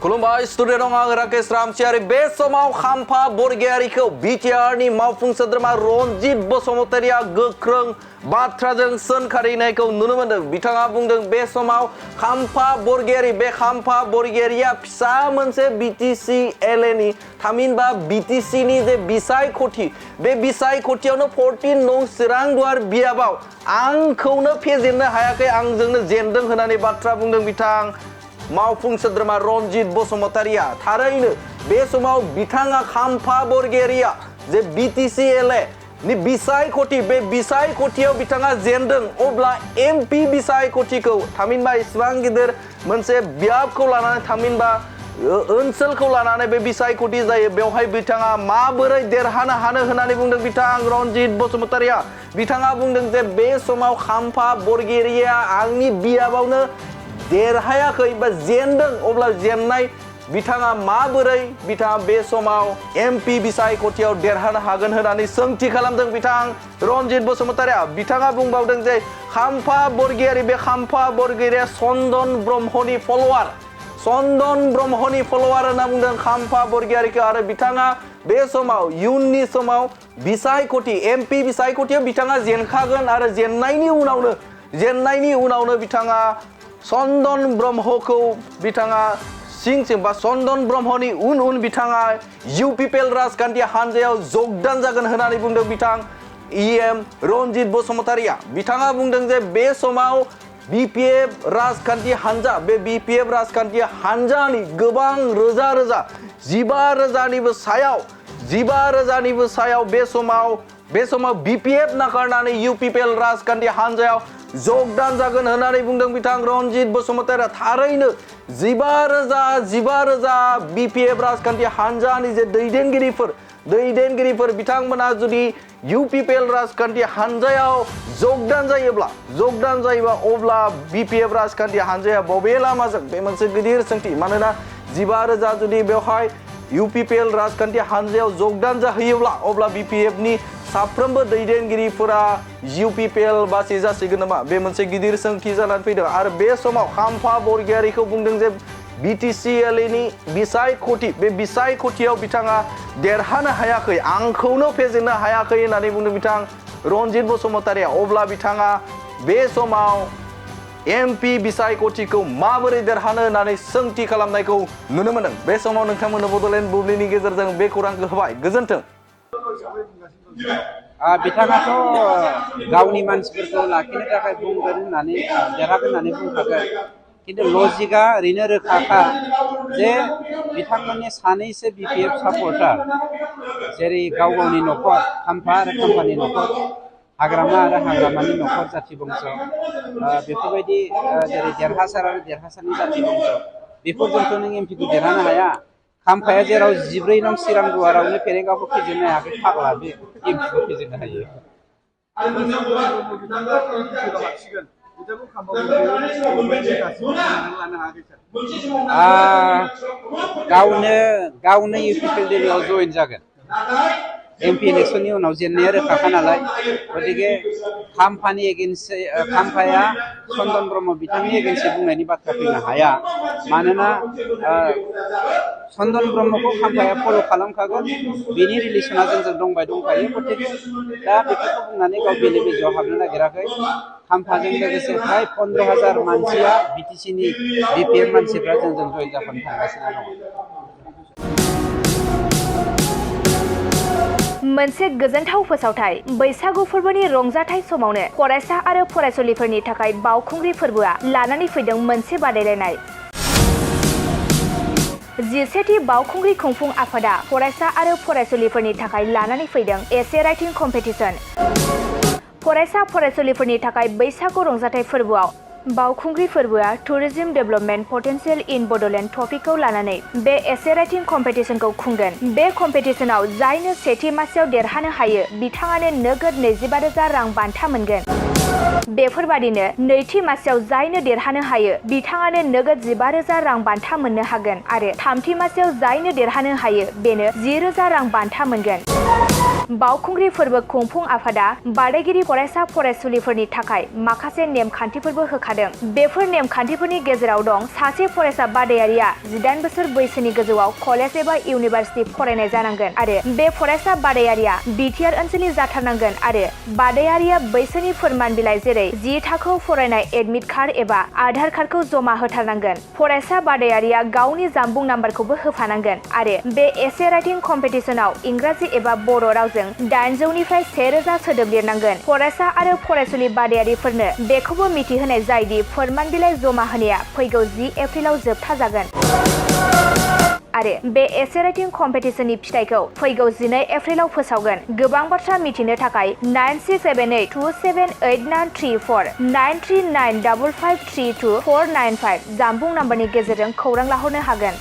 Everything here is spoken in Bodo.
खुलुमबाय स्टुडिअ दं आं राकेश रामसियारि बे समाव खाम्फा बरगयारिखौ बिटिआरनि मावफुं सोद्रोमा रनजित बसुमतारिया गोख्रों बाथ्राजों सोंखारिनायखौ नुनो मोन्दों। बिथाङा बुंदों बे समाव खाम्फा बरगयारि बे खाम्फा बरगयारिया फिसा मोनसे बिटिसि एलएनि थामहिनबा बिटिसिनि जे बिसायख'थि बे बिसायख'थियावनो 14 नं चिरांदुवार बियाबाव आंखौनो फेजेननो हायाखै आंजोंनो जेनदों होननानै बाथ्रा बुंदों बिथां मावफुं सोद्रोमा रनजित बसुमतारिया। थारैनो बे समाव बिथाङा खाम्फा बरगयारिया जे बिटिसि एलए नि बिसायख'थि बे बिसायख'थियाव बिथाङा जेनदों अब्ला एमपि बिसायख'थिखौ थामहिनबा इसिबां गिदिर मोनसे बियाबखौ लानानै थामहिनबा ओनसोलखौ लानानै बे बिसायख'थि जायो बेवहाय बिथाङा माबोरै देरहानो हानो होननानै बुंदों बिथां रनजित बसुमतारिया। बिथाङा बुंदों जे बे समाव खाम्फा बरगयारिया आंनि बियाबावनो देरहायाखै बा जेनदों अब्ला जेननाय बिथाङा माबोरै बिथाङा बे समाव एमपि बिसायख'थियाव देरहानो हागोन होननानै सोंथि खालामदों बिथां रनजित बसुमतारिया। बिथाङा बुंबावदों जे खाम्फा बरगयारि बे खाम्फा बरगयारिया चन्दन ब्रह्मनि फल'वार होनना बुंदों खाम्फा बरगयारिखौ आरो बिथाङा बे समाव इयुननि समाव बिसायख'थि एमपि बिसायख'थियाव बिथाङा जेनखागोन आरो जेननायनि उनावनो बिथाङा चन्दन ब्रह्मखौ बिथाङा सिं बा चन्दन ब्रह्मनि उन बिथाङा इउपिपिएल राजखान्थि हान्जायाव जगदान जागोन होननानै बुंदों बिथां इएम रनजित बसुमतारिया। बिथाङा बुंदों जे बे समाव बिपिएफ राजखान्थि हान्जा बे बिपिएफ राजखान्थि हान्जानि गोबां रोजा 15,000निबो सायाव बे समाव बिपिएफ नागारनानै इउपिपिएल राजखान्थि हान्जायाव जगदान जागोन होननानै बुंदों बिथां रनजित बसुमतारिया। थारैनो 15,000 बिपिएफ राजखान्थि हान्जानि जे दैदेनगिरिफोर बिथांमोना जुदि इउपिपिएल राजखान्थि हान्जायाव जगदान जायोबा अब्ला बिपिएफ राजखान्थि हान्जाया बबे लामाजों बे मोनसे गिदिर सोंथि। मानोना 15,000 जुदि बेवहाय इउपिपिएल राजखान्थि हान्जायाव जगदान जाहैयोब्ला अब्ला बिपिएफनि साफ्रोमबो दैदेनगिरिफोरा इउपिपिएल बासि जासिगोन नामा बे मोनसे गिदिर सोंथि जानानै फैदों। आरो बे समाव खाम्फा बरगयारिखौ बुंदों जे बिटिसि एलएनि बिसायख'थि बे बिसायख'थियाव बिथाङा देरहानो हायाखै आंखौनो फेजेननो हायाखै होननानै बुंदों बिथां रनजित बसुमतारिया। अब्ला बिथाङा बे समाव एमपि बिसायख'थिखौ माबोरै देरहानो होननानै सोंथि खालामनायखौ नुनो मोनदों। बे समाव नोंथांमोननो बड'लेण्ड बुब्लिनि गेजेरजों बे खौरांखौ होबाय गोजोन्थों। बिथाङाथ' गावनि मानसिफोरखौ लाखिनो थाखाय बुंगोन होननानै देरहागोन होननानै बुंखागोन खिन्थु लजिकआ ओरैनो रोखाखा जे बिथांमोननि सानैसो बिपिएफ सापर्टार जेरै गावनि न'खर खाम्फा आरो खाम्फानि न'खर हाग्रामा आरो हाग्रामानि न'खर जाथि बंस बेफोरबायदि जेरै देरहासार आरो देरहासारनि जाथि बंस बेफोरजोंथ' नों एमपिखौ देरहानो हाया। खाम्फाया जेराव 14 नं चिरांदुवारावनो फेरेंगावखौ फेजेननो हायाखै फाग्ला बे एमपिखौ फेजेननो हायो। गावनो इउपिपिएल दिल्लीयाव जइन जागोन एमपि इलेक्सननि उनाव जेननाया रोखाखा नालाय गतिके खाम्फाया चन्दन ब्रह्म बिथांनि एगेन्सै बुंनायनि बाथ्रा फैनो हाया। मानोना चन्दन ब्रह्मखौ खाम्फाया फल' खालामखागोन बेनि रिलेसना जोंजों दंखायो गतिके दा बेफोरखौ बुंनानै गाव बेले बेजेआव हाबनो नागिराखै। खाम्फाजों लोगोसे फ्राय 15,000 मानसिया बिटिसिनि बिपिएफ मानसिफ्रा जोंजों जइन जाफानो थांगासिनो दङ। मोनसे गोजोनथाव फोसावथाय बैसागु फोरबोनि रंजाथाय समावनो फरायसा आरो फरायसुलिफोरनि थाखाय बावखुंग्रि फोरबोआ लानानै फैदों मोनसे बादायलायनाय। 11थि बावखुंग्रि खुंफुं आफादा फरायसा आरो फरायसुलिफोरनि थाखाय लानानै फैदों एसे राइटिं कम्पिटिशन। फरायसा फरायसुलिफोरनि थाखाय बैसागु रंजाथाय फोरबोआव बावखुंग्रि फोरबोआ टुरिज्म डेभेलपमेन्ट पटेन्सियेल इन बड'लेण्ड टपिकखौ लानानै बे एसे राइटिं कम्पिटिशनखौ खुंगोन। बे कम्पिटिशनाव जायनो सेथि मासियाव देरहानो हायो बिथाङानो नोगोद 25,000 रां बान्था मोनगोन। बेफोरबादिनो नैथि मासियाव जायनो देरहानो हायो बिथाङानो नोगोद 15,000 रां बान्था मोननो हागोन आरो थामथि मासियाव जायनो देरहानो हायो बेनो 10,000 रां बान्था मोनगोन। बावखुंग्रि फोरबो खुंफुं आफादा बादायगिरि फरायसा फरायसुलिफोरनि थाखाय माखासे नेमखान्थिफोरबो होखादों। बेफोर नेमखान्थिफोरनि गेजेराव दं सासे फरायसा बादायारिया 18 बोसोर बैसोनि गोजौआव कलेज एबा इउनिभार्सिटि फरायनाय जानांगोन आरो बे फरायसा बादायारिया बिटिआर ओनसोलनि जाथारनांगोन आरो बादायारिया बैसोनि फोरमान बिलाइ जेरै 10 थाखोआव फरायनाय एडमिट कार्ड एबा आधार कार्डखौ जमा होथारनांगोन। फरायसा बादायारिया गावनि जानबुं नाम्बारखौबो होफानांगोन आरो बे एसे राइटिं कम्पिटिशनाव इंराजि एबा बर' रावजों 800 निफ्राय 1000 सोदोब लिरनांगोन। फरायसा आरो फरायसुलि बादायारिफोरनो बेखौबो मिथिहोनाय जायोदि फोरमान बिलाइ जमा होनाया फैगौ 10 एप्रिलाव जोबथा जागोन आरो बे एसे राइटिं कम्पिटिशननि फिथाइखौ फैगौ 12 एप्रिलाव फोसावगोन। गोबां बाथ्रा मिथिनो थाखाय 9678278934 9395532495 जानबुं नाम्बारनि गेजेरजों खौरां लाहरनो हागोन।